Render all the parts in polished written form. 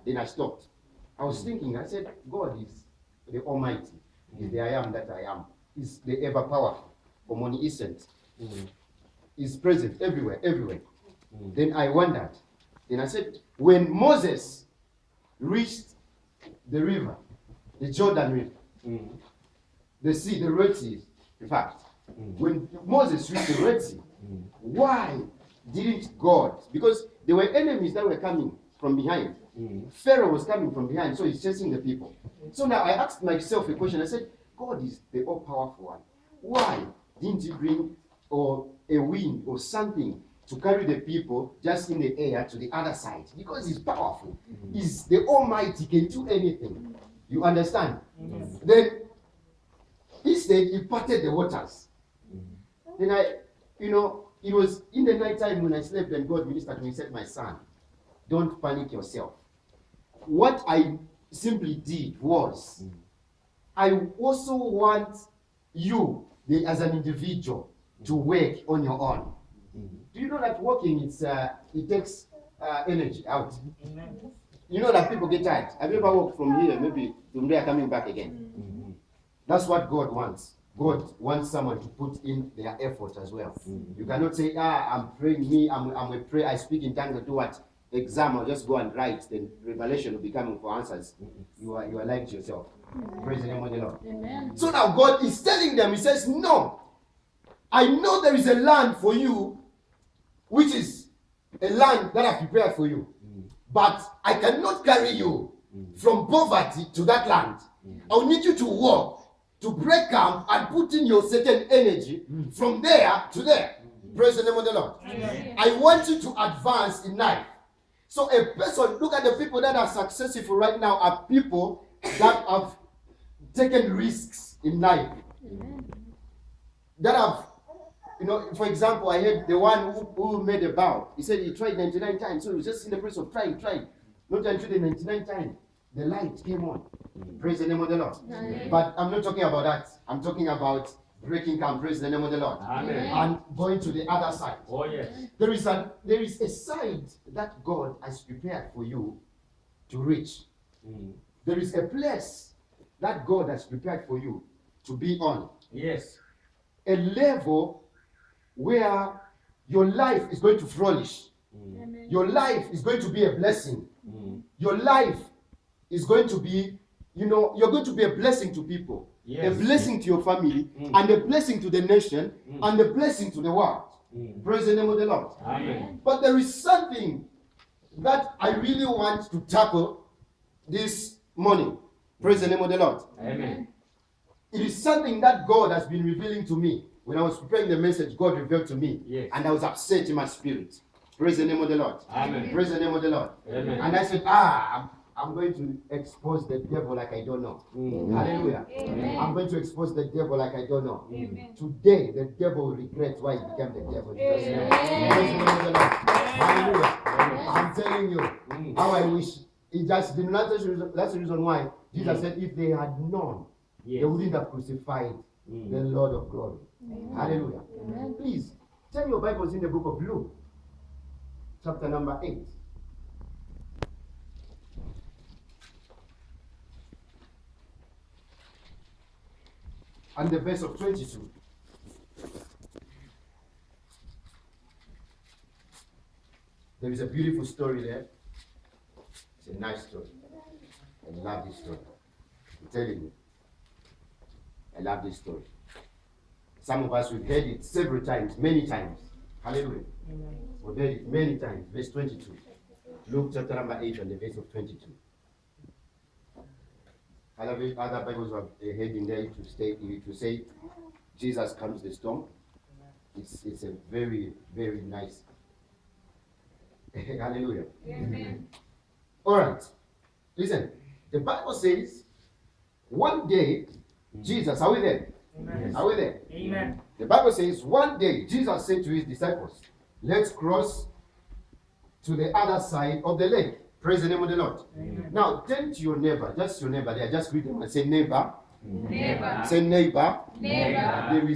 Then I stopped. I was thinking, I said, God is the Almighty, is the I am that I am, is the ever powerful, omniscient, is present everywhere, everywhere. Then I wondered. Then I said, when Moses reached the river, the Jordan River, the sea, the Red Sea, in fact, when Moses reached the Red Sea, why didn't God? Because there were enemies that were coming from behind. Pharaoh was coming from behind, so he's chasing the people. So now I asked myself a question. I said, God is the all-powerful one. Why didn't he bring a wind or something to carry the people just in the air to the other side? Because he's powerful. He's the Almighty, can do anything. You understand? Then instead he parted the waters. Then it was in the night time when I slept and God ministered to me and said, my son, don't panic yourself. What I simply did was, I also want you as an individual to work on your own. Do you know that working, it takes energy out? You know that people get tired. Have you ever walked from here, maybe from there coming back again? That's what God wants. God wants someone to put in their effort as well. You cannot say, I'm praying, I'm a prayer, I speak in tongues, do what? Exam, I'll just go and write, then revelation will be coming for answers. You are lying to yourself. Praise the name of the Lord. Amen. So now God is telling them, he says, no, I know there is a land for you, which is a land that I've prepared for you. But I cannot carry you from poverty to that land. I'll need you to walk, to break camp and put in your certain energy from there to there. Praise the name of the Lord. Amen. I want you to advance in life. So a person, look at the people that are successful right now are people that have taken risks in life. That have, for example, I heard the one who made a vow. He said he tried 99 times. So he was just in the process of trying. Not until the 99th time, the light came on. Praise the name of the Lord. Amen. But I'm not talking about that. I'm talking about breaking camp. Praise the name of the Lord. Amen. And going to the other side. Oh yes. There is a side that God has prepared for you to reach. There is a place that God has prepared for you to be on. Yes. A level where your life is going to flourish. Your life is going to be a blessing. Your life is going to be, you're going to be a blessing to people. Yes. A blessing to your family, and a blessing to the nation, and a blessing to the world. Praise the name of the Lord. Amen. But there is something that I really want to tackle this morning. Praise the name of the Lord. Amen. It is something that God has been revealing to me. When I was preparing the message, God revealed to me. Yes. And I was upset in my spirit. Praise the name of the Lord. Amen. Praise the name of the Lord. Amen. And I said, I'm going to expose the devil like I don't know. Hallelujah. Amen. I'm going to expose the devil like I don't know. Amen. Today, the devil will regret why he became the devil. Praise the name of the Lord. Hallelujah. Amen. I'm telling you how I wish. That's the reason why Jesus said if they had known, they wouldn't have crucified the Lord of glory. Hallelujah. Amen. Please, turn your Bibles in the book of Luke, chapter number 8. And the verse of 22. There is a beautiful story there. It's a nice story. I love this story. I'm telling you. I love this story. Some of us, we've heard it several times, many times. Hallelujah. Amen. We've heard it many times. Verse 22. Luke chapter number 8 and the verse of 22. Other Bibles have a heading there to say Jesus calms the storm. It's a very, very nice. Hallelujah. Amen. All right. Listen. The Bible says one day Jesus, are we there? Amen. Are we there? Amen. The Bible says one day Jesus said to his disciples, let's cross to the other side of the lake. Praise the name of the Lord. Amen. Now, turn to your neighbor, just your neighbor there. Just greet them and say, neighbor. Neighbor. Say, neighbor. Neighbor. There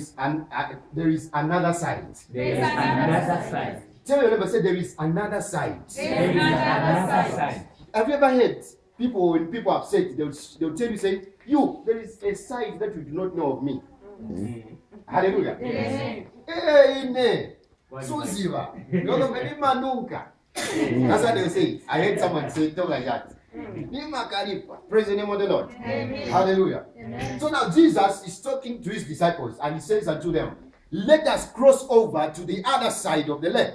is another side. There is another side. Tell your neighbor, say, there is another side. There is another side. have you ever heard people, when people are upset, they'll tell you, say, you, there is a side that you do not know of me. Hallelujah. Amen. Suziva. That's what they say. I heard someone say talk like that. Praise the name of the Lord. Amen. Hallelujah. Amen. So now Jesus is talking to his disciples and he says unto them, let us cross over to the other side of the lake.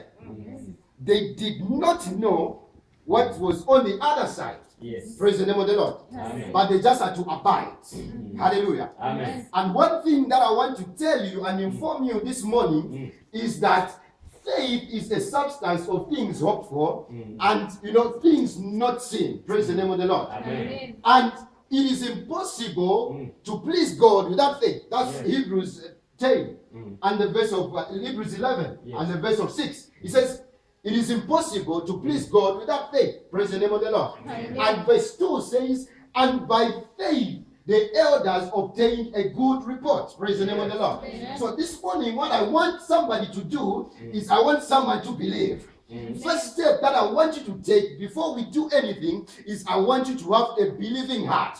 They did not know what was on the other side. Yes. Praise the name of the Lord. Amen. But they just had to abide. Hallelujah. Amen. And one thing that I want to tell you and inform you this morning is that faith is a substance of things hoped for and things not seen. Praise the name of the Lord. Amen. And it is impossible to please God without faith. That's Hebrews 10 and the verse of Hebrews 11 and the verse of 6. It says, it is impossible to please God without faith. Praise the name of the Lord. Amen. And verse 2 says, and by faith the elders obtained a good report. Praise the name of the Lord. Amen. So this morning, what I want somebody to do is I want someone to believe. First step that I want you to take before we do anything is I want you to have a believing heart.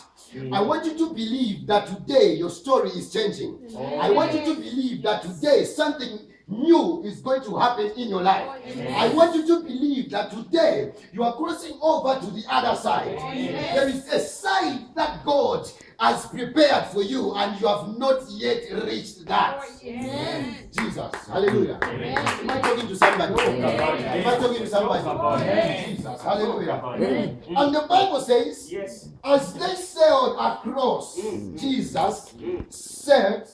I want you to believe that today your story is changing. I want you to believe that today something new is going to happen in your life. I want you to believe that today you are crossing over to the other side. There is a side that God has prepared for you and you have not yet reached that. Jesus. Hallelujah. Am I talking to somebody? Am I talking to somebody? Jesus. Hallelujah. And the Bible says, Yes. as they sailed across, Jesus said,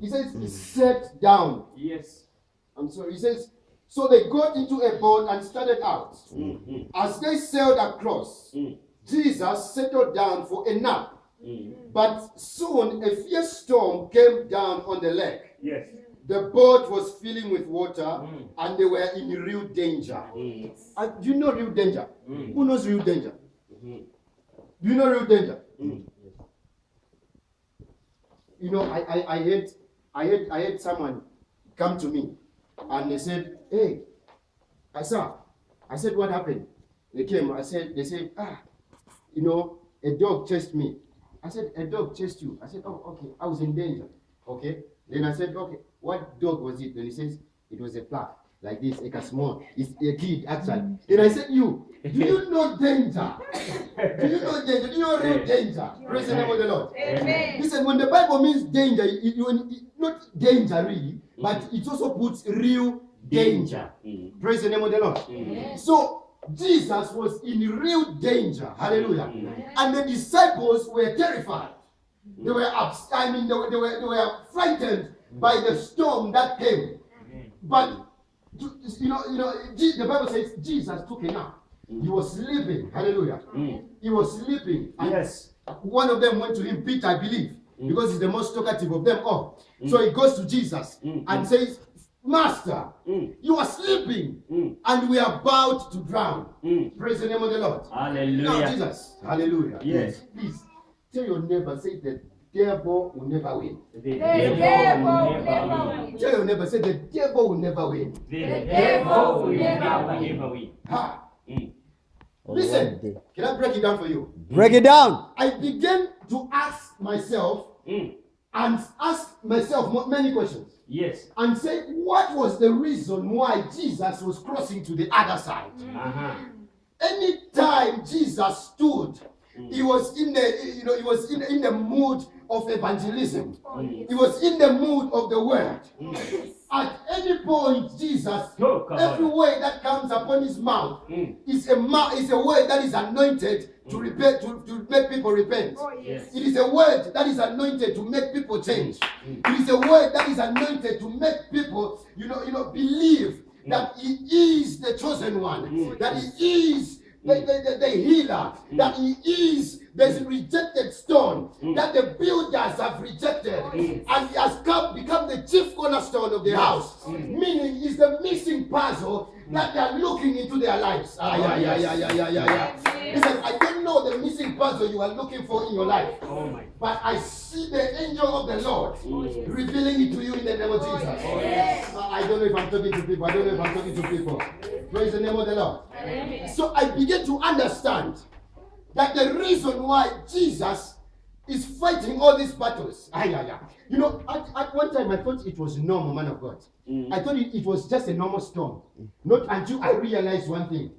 he says, he sat down. Yes. I'm sorry. He says, so they got into a boat and started out. As they sailed across, Jesus settled down for a nap. But soon a fierce storm came down on the lake. Yes. The boat was filling with water and they were in real danger. Do you know real danger? Who knows real danger? Do you know real danger? You know, I had someone come to me and they said, hey, I said, what happened? They came, they said, a dog chased me. I said, a dog chased you. I said, oh, okay, I was in danger. Okay. Then I said, okay, what dog was it? Then he says, it was a fluff, like this, like a small, it's a kid, actually. Then I said, do you know danger? Do you know danger? Do you know real danger? Praise the name of the Lord. Amen. Listen, when the Bible means danger, not danger really, but it also puts real danger. Praise the name of the Lord. So Jesus was in real danger. Hallelujah. And the disciples were terrified. They were they were frightened by the storm that came. But the Bible says Jesus took a nap. He was sleeping. Hallelujah. He was sleeping. And Yes. one of them went to him, Peter, I believe, because he's the most talkative of them all. So he goes to Jesus and says, Master, you are sleeping and we are about to drown. Praise the name of the Lord. Hallelujah. Now, Jesus. Hallelujah. Yes. Please tell your neighbor, say the devil will never win. The devil will will never never win. Tell your neighbor, say the devil will never win. The devil will never never win. Ha. Listen, can I break it down for you? Break it down. I began to ask myself and ask myself many questions. Yes. And say, what was the reason why Jesus was crossing to the other side? Anytime Jesus stood, he was in the mood of evangelism. He was in the mood of the word. At any point, Jesus, every word that comes upon his mouth is a word that is anointed to repent, to make people repent. Yes. It is a word that is anointed to make people change. It is a word that is anointed to make people, believe that he is the chosen one, that he is the healer, that he is the rejected stone, that the builders have rejected, and he has become the chief cornerstone of the house. Meaning he's the missing puzzle that they are looking into their lives. Listen, I don't know the missing puzzle you are looking for in your life. Oh my. But I see the angel of the Lord revealing it to you in the name of Jesus. Yes. I don't know if I'm talking to people. I don't know if I'm talking to people. Praise the name of the Lord. So I begin to understand that the reason why Jesus is fighting all these battles. You know, at one time I thought it was normal, man of God. I thought it was just a normal storm. Not until I realized one thing.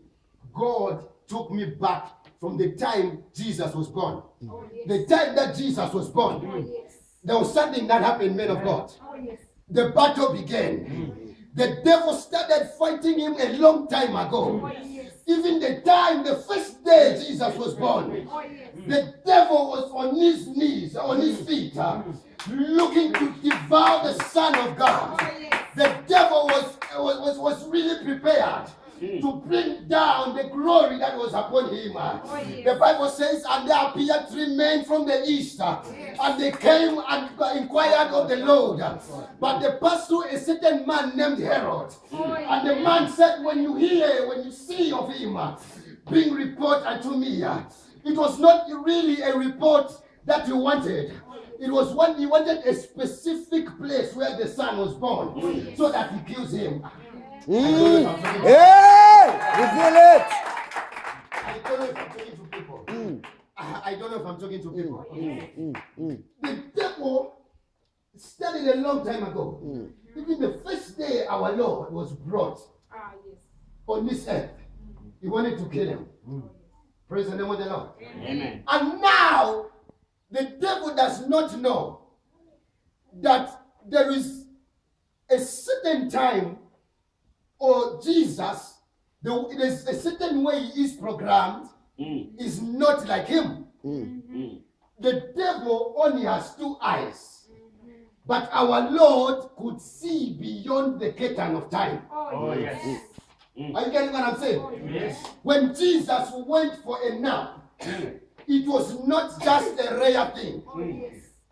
God took me back from the time Jesus was born. Oh, yes. The time that Jesus was born. Oh, yes. There was something that happened, men of God. Oh, yes. The battle began. The devil started fighting him a long time ago. Oh, yes. Even the time, the first day Jesus was born, Oh, yes. the devil was on his knees, on his feet, looking to devour the Son of God. Oh, yes. The devil was really prepared to bring down the glory that was upon him. yes. The Bible says, and there appeared 3 men from the east, and they came and inquired of the Lord. But they passed through a certain man named Herod. And the man said, when you see of him, bring report unto me. It was not really a report that you wanted. It was when he wanted a specific place where the son was born, so that he kills him. Hey! Reveal it! I don't know if I'm talking to people. I don't know if I'm talking to people. The devil started a long time ago. Even the first day our Lord was brought Yes. on this earth, he wanted to kill him. Praise the name of the Lord. Amen. And now, the devil does not know that there is a certain time, or Jesus, there's a certain way he is programmed, is not like him. The devil only has 2 eyes, but our Lord could see beyond the curtain of time. Oh yes. Are you getting what I'm saying? Yes. When Jesus went for a nap, it was not just a rare thing.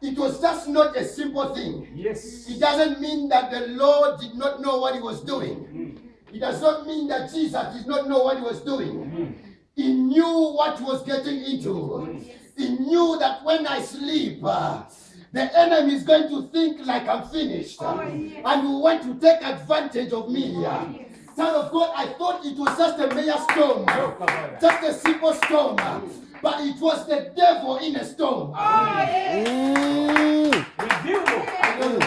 It was just not a simple thing. Yes. It doesn't mean that the Lord did not know what he was doing. It does not mean that Jesus did not know what he was doing. He knew what he was getting into. He knew that when I sleep, the enemy is going to think like I'm finished and will want to take advantage of me. Son of God, I thought it was just a mere storm, just a simple storm, but it was the devil in a storm. Reveal more. I don't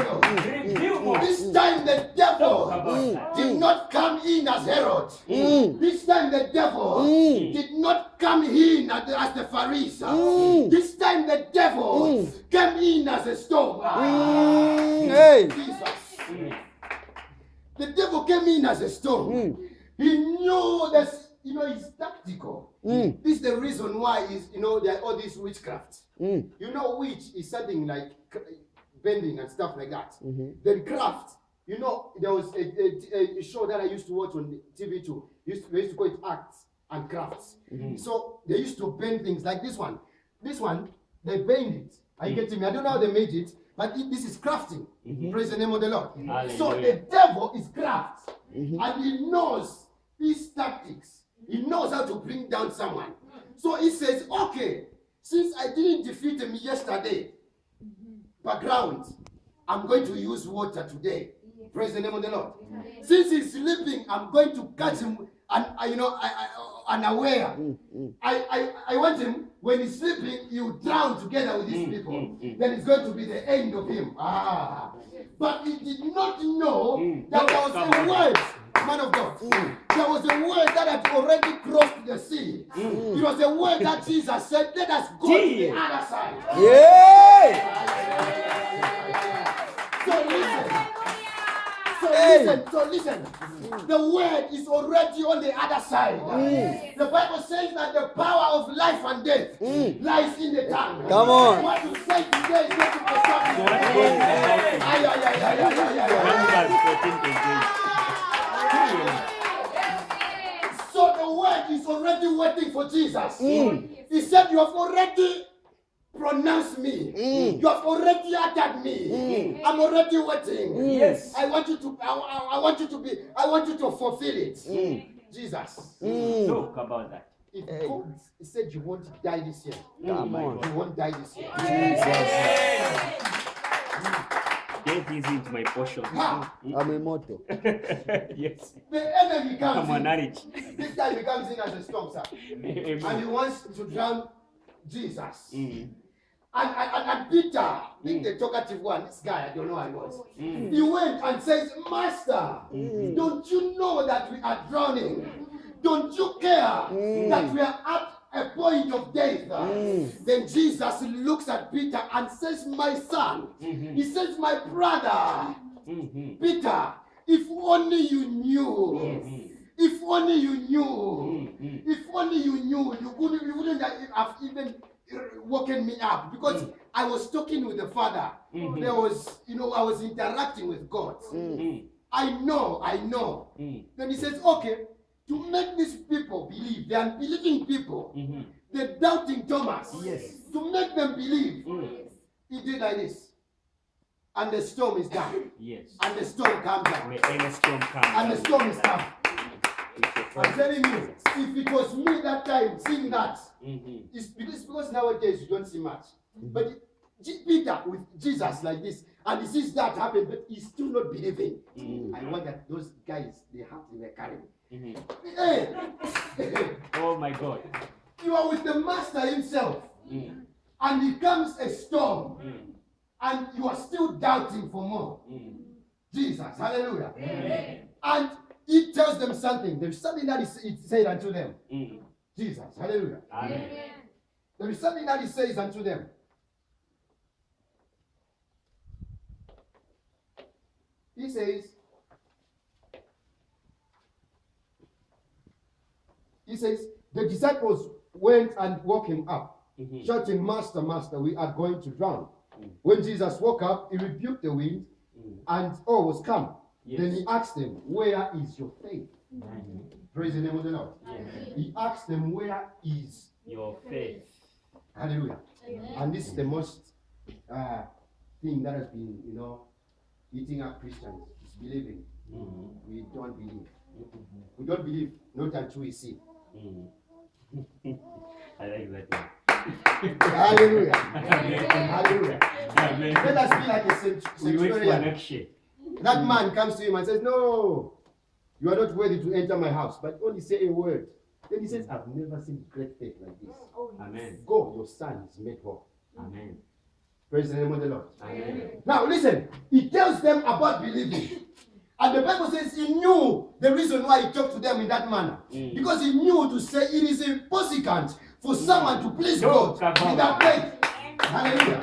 know. Reveal more. This time the devil About did not come in as Herod. This time the devil did not come in as the Pharisees. This time the devil came in as a storm. Hey! Jesus. The devil came in as a storm. He knew that, he's tactical. This is the reason why there are all these witchcraft. Witch is something like bending and stuff like that. Then craft, there was a show that I used to watch on TV too. They used to call it Acts and Crafts. So they used to bend things like this one. This one, they bend it. Are you getting me? I don't know how they made it, but this is crafting. Praise the name of the Lord. So the devil is craft. And he knows his tactics. He knows how to bring down someone. So he says, okay, since I didn't defeat him yesterday, background, I'm going to use water today. Praise the name of the Lord. Since he's sleeping, I'm going to catch him unaware. I want him, when he's sleeping, you drown together with these people. Then it's going to be the end of him. But he did not know that there was a word, man of God. There was a word that had already crossed the sea. It was a word that Jesus said, let us go to the other side. So listen. The word is already on the other side. The Bible says that the power of life and death lies in the tongue. Come on. What you say today is going to perform. So the word is already waiting for Jesus. He said, you have already pronounced me. You have already uttered me. I'm already waiting. Yes. I want you to fulfill it. Jesus. Talk about that. If God said you won't die this year, Come on. you won't die this year. Death isn't my portion. Ha! I'm immortal. Yes. The enemy comes I'm an in. addict. This time he comes in as a storm, sir. And he Amen. wants to drown Jesus. Mm. And Peter, being the talkative one, this guy, I don't know how he was. Mm. He went and says, Master, don't you know that we are drowning? Don't you care that we are at a point of death? Then Jesus looks at Peter and says, my son, he says, my brother, Mhm. Peter, if only you knew. If only you knew. If only you knew, you wouldn't have even woken me up, because I was talking with the Father. There was, I was interacting with God. Mm. I know. Mm. Then he says, okay, to make these people believe, the unbelieving people, Mhm. the doubting Thomas, Yes. to make them believe, Mm. he did like this. And the storm is down. Yes. And the storm comes down. When any storm comes. And the storm is down. It's I'm telling you, if it was me that time seeing that, Mhm. it's because nowadays you don't see much. But Peter with Jesus like this, and he sees that happen, but he's still not believing. I want that those guys, they were carrying. Mhm. Hey, Oh my God. you are with the master himself, Mm. and he comes a storm, Mm. and you are still doubting for more. Mm. Jesus, hallelujah. And he tells them something. There's something that he said unto them. Mm. Jesus, hallelujah. Amen. There is something that he says unto them. He says, the disciples went and woke him up, Mhm. shouting, Master, Master, we are going to drown. Mm. When Jesus woke up, he rebuked the wind, Mm. and all was calm. Yes. Then he asked them, where is your faith? Mhm. Praise the name of the Lord. Yes. He asked them, where is? Your faith. Hallelujah. And this is the most thing that has been, eating up Christians, is believing. Mhm. We don't believe. We don't believe, not until we see. Mm. I like that one. Hallelujah. Amen. Hallelujah. Amen. Let us be like a We wait for centurion. action. That man comes to him and says, no, you are not worthy to enter my house, but only say a word. Then he says, I've never seen great faith like this. Amen. Go, your son is made whole. Amen. Praise the name of the Lord. Amen. Now listen, he tells them about believing. And the Bible says he knew the reason why he talked to them in that manner. Mm. Because he knew to say it is impossible for someone to please No, God come on. without faith. Hallelujah.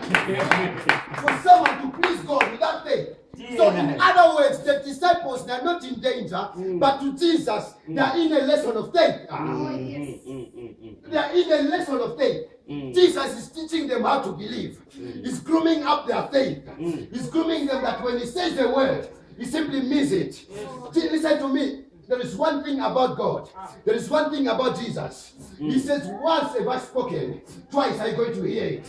For someone to please God without faith. So in other words, the disciples, they are not in danger, but to Jesus, they are in a lesson of faith. They are in a lesson of faith. Jesus is teaching them how to believe. He's grooming up their faith. He's grooming them that when he says a word, he simply means it. Listen to me. There is one thing about God. There is one thing about Jesus. He says, once have I spoken, twice are you going to hear it.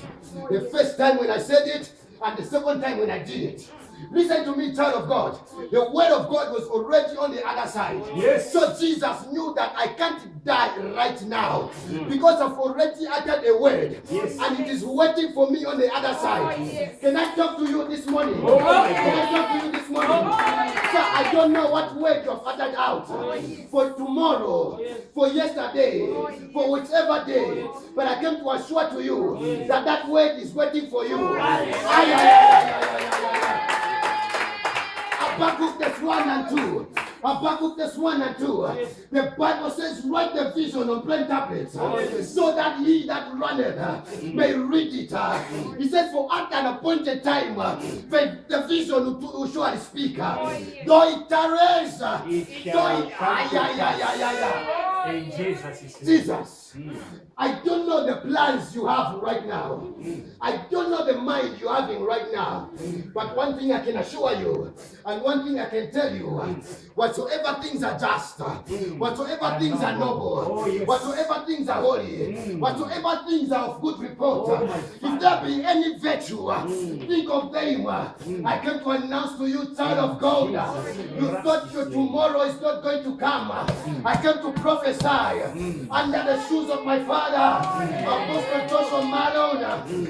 The first time when I said it, and the second time when I did it. Listen to me, child of God. The word of God was already on the other side. Yes. So Jesus knew that I can't die right now because I've already uttered a word. Yes. And it is waiting for me on the other side. yes. Can I talk to you this morning? Oh, my Can I talk to you this morning? Sir, I don't know what word you've uttered out for tomorrow, for yesterday, for whichever day. But I came to assure to you that that word is waiting for you. Habakkuk that's 1 and 2. Habakkuk that's 1 and 2. The Bible says, write the vision on plain tablets, so that he that runneth may read it. He says, for at an appointed time, the vision will surely speak. Though it tarries, In Jesus' name. Jesus, I don't know the plans you have right now. I don't know the mind you're having right now. But one thing I can assure you, and one thing I can tell you, whatsoever things are just, whatsoever things are noble, whatsoever things are holy, whatsoever things are of good report, if there be any virtue, think of them. I came to announce to you, child of God, you thought your tomorrow is not going to come. I came to prophesy prophesy under the shoes of my father, Apostle Joshua Malone.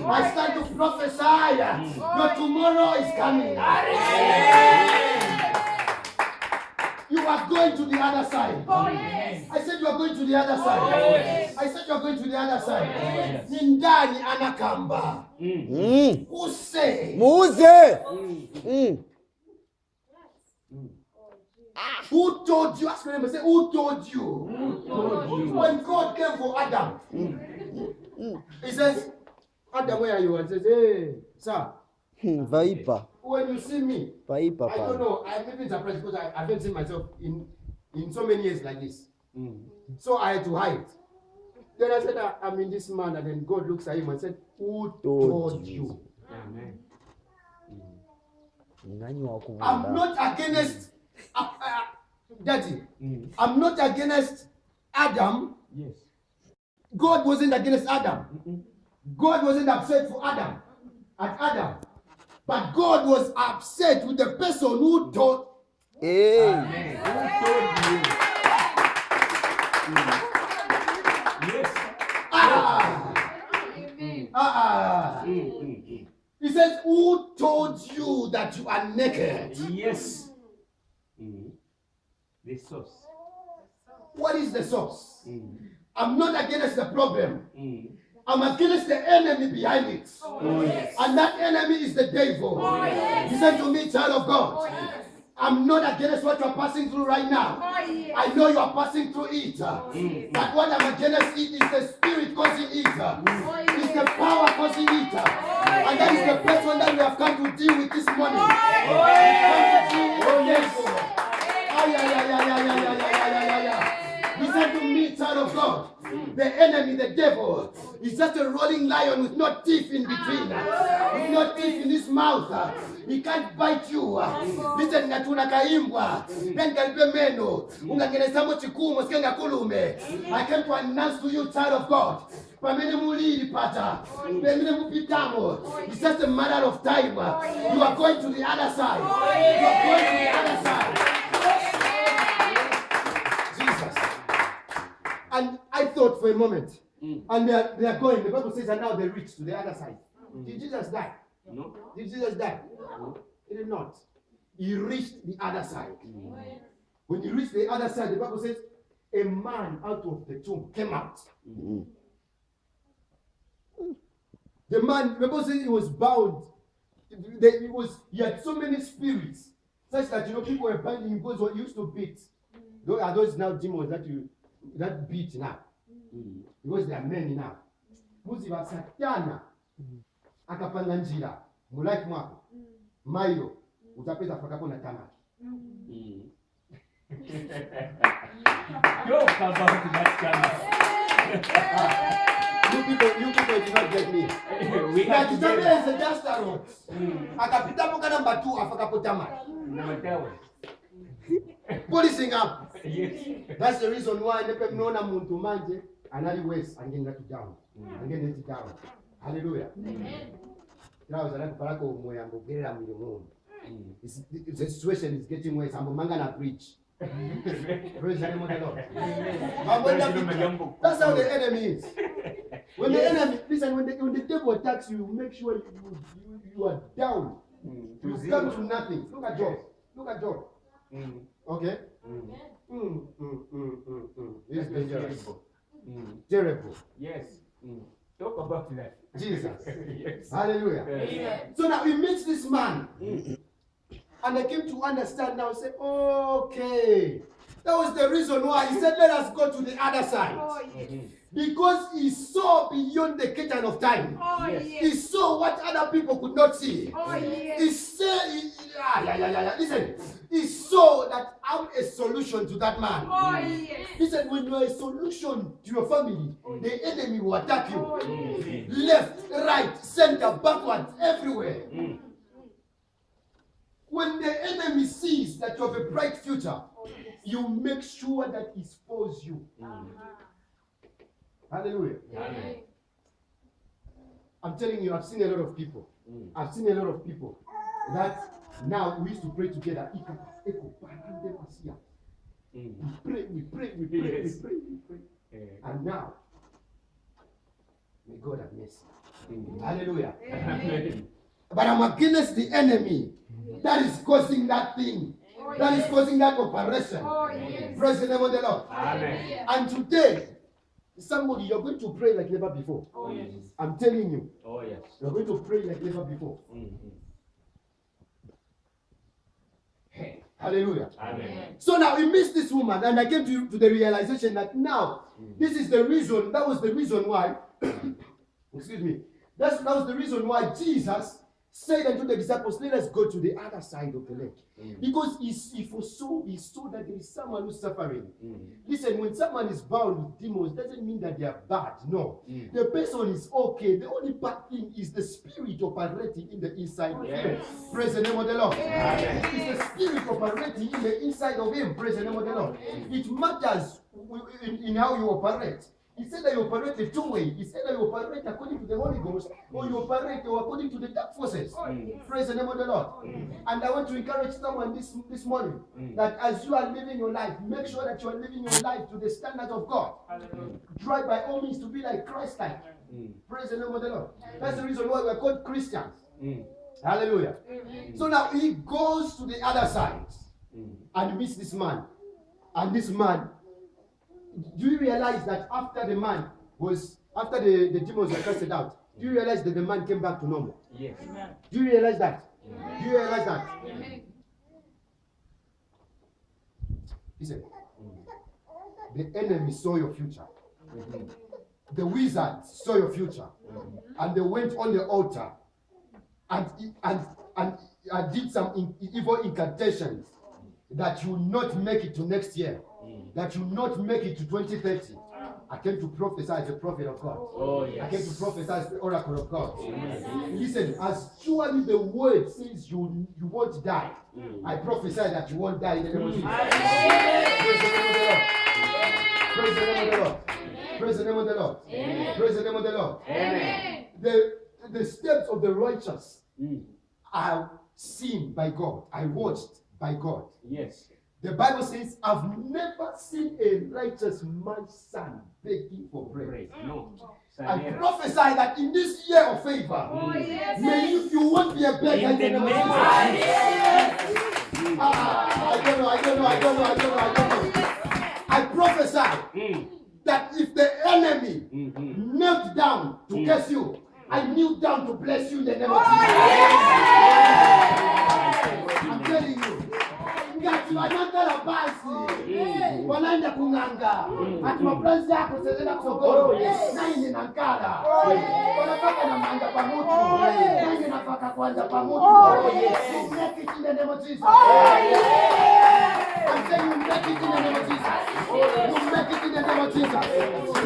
I stand to prophesy. Your tomorrow is coming. You are going to the other side. I said you are going to the other side. I said you are going to the other side. Nindani anakamba. Who say? Muse. Who told you? Ask your neighbor, say, who told you? When God came for Adam, he says, Adam, where are you? And says, hey, sir, Vaipa. when you see me, Vaipa. I don't know, I'm even surprised because I haven't seen myself in so many years like this. So I had to hide. Then I said, I'm in this man, and then God looks at him and said, who told you? Amen. I'm not against Daddy. I'm not against Adam. Yes. God wasn't against Adam. God wasn't upset for Adam. But God was upset with the person who told. Hey. Amen. Who told you? Yes. He says, who told you that you are naked? Yes. The source. What is the source? I'm not against the problem. I'm against the enemy behind it. Yes. And that enemy is the devil. Listen to me, child of God. I'm not against what you're passing through right now. I know you are passing through it. But what I'm against it is the spirit causing it. It's the power causing it. And that is the person that we have come to deal with this morning. Listen to me, child of God. The enemy, the devil, is just a rolling lion with no teeth in between. With no teeth in his mouth. He can't bite you. Listen, natuna kaimbwa. Then kalpe meno. Ungangenesamo chikumo sikenga kulume. I came to announce to you, child of God. Pamene mulili pata. Pamene mupitamo. It's just a matter of time. You are going to the other side. You are going to the other side. Jesus. And I thought for a moment, and they are going. The Bible says, and now they reach to the other side. Did Jesus die? No. Did Jesus die? No. He did not. He reached the other side. When he reached the other side, the Bible says, a man out of the tomb came out. The man, the Bible says he was bound. He had so many spirits, such that people were binding him because what used to beat. Those are those now demons that beat now. Because they are many now. Muziva Satana akapanga njira mu life mwako. Mailo utapeza fakapo na tamaki. Talk about that You people do not get me. We Na are kitabu together. is just a road. Akapita po number 2 afakapo tamaki. Number 2. Policing up. Yes. That's the reason why nepe mnona muntu manje anali west angenda to down. Angenda to down. Hallelujah. Amen. Now is another parako moyambo gerera mwili mungu. The situation is getting worse. I'm manga na preach. Praise the name of the Lord. That's how the enemy is. When the enemy, listen, when the devil attacks you, make sure you are down. You come to nothing. Look at Job. Look at Job. Okay? It's dangerous. Terrible. Yes. Talk about that. Jesus. Yes. Hallelujah. Yes. So now we meet this man. And I came to understand now, say, okay. That was the reason why he said, let us go to the other side. Because he saw beyond the curtain of time. He saw what other people could not see. He said, listen, he saw that I'm a solution to that man. Listen, when you are a solution to your family, the enemy will attack you. Left, right, center, backwards, everywhere. When the enemy sees that you have a bright future, you make sure that he spoils you. Hallelujah. Amen. I'm telling you, I've seen a lot of people. I've seen a lot of people that now we used to pray together. Mm. We pray, we pray. Eh, And now, may God have mercy. mm. Hallelujah. Amen. But I'm against the enemy that is causing that thing, that is causing that operation. Oh, yes. Praise the name of the Lord. Amen. And today, somebody, you're going to pray like never before. Oh, yes. I'm telling you, Oh, yes. you're going to pray like never before. Mm. Hey, hallelujah. Amen. So now we missed this woman, and I came to the realization that now this is the reason. That was the reason why. Excuse me. That was the reason why Jesus said unto the disciples, "Let us go to the other side of the lake," because he saw that there is someone who's suffering. Listen, when someone is bound with demons, doesn't mean that they are bad. No, the person is okay. The only bad thing is the spirit operating in the inside of him. Yes. Praise the name of the Lord. Amen. It's the spirit operating in the inside of him. Praise the name of the Lord. It matters in how you operate. He said that you operate the two way. He said that you operate according to the Holy Ghost, or you operate according to the dark forces. Praise the name of the Lord. And I want to encourage someone this morning that as you are living your life, make sure that you are living your life to the standard of God. Try by all means to be like Christ-like. Praise the name of the Lord. That's the reason why we are called Christians. Hallelujah. So now he goes to the other side and meets this man. And this man, do you realize that after the demons were casted out, do you realize that the man came back to normal? Yes. Do you realize that? Do you realize that? Listen, the enemy saw your future. The wizards saw your future. And they went on the altar and did some evil incantations that you will not make it to next year. That you will not make it to 2030. I came to prophesy as a prophet of God. Oh, I came to yes. prophesy as the oracle of God. Amen. Listen, as surely the word says you won't die, I prophesy that you won't die in the name of Jesus. Praise the name of the Lord. Praise the name of the Lord. Praise the name of the Lord. Amen. The steps of the righteous are seen by God, are watched by God. Yes. The Bible says, I've never seen a righteous man's son begging for bread. Praise. No. I prophesy that in this year of favor, may you won't be a beggar In the name of Jesus. I don't know. I prophesy that if the enemy knelt down to curse you, I kneel down to bless you in the name of Jesus. I'm telling you. Ngati wanataka basi wanaenda kunganga ati mapenzi yako sasa kusogoro na ini nankala wanataka na manga pamoja na ini nafaka kwanza pamoja make it in the name of Jesus. I'm saying you make it in the name of Jesus. You make it in the name of Jesus.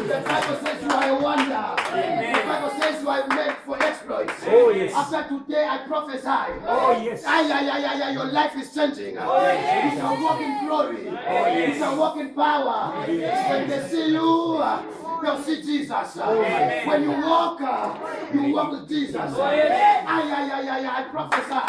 The Bible says you are a wonder. The Bible says you are made for exploits. Oh, yes. After today I prophesy. Oh, yes. Your life is changing. You shall walk in glory. You shall walk in power. When they see you, they'll see Jesus. When you walk with Jesus. I prophesy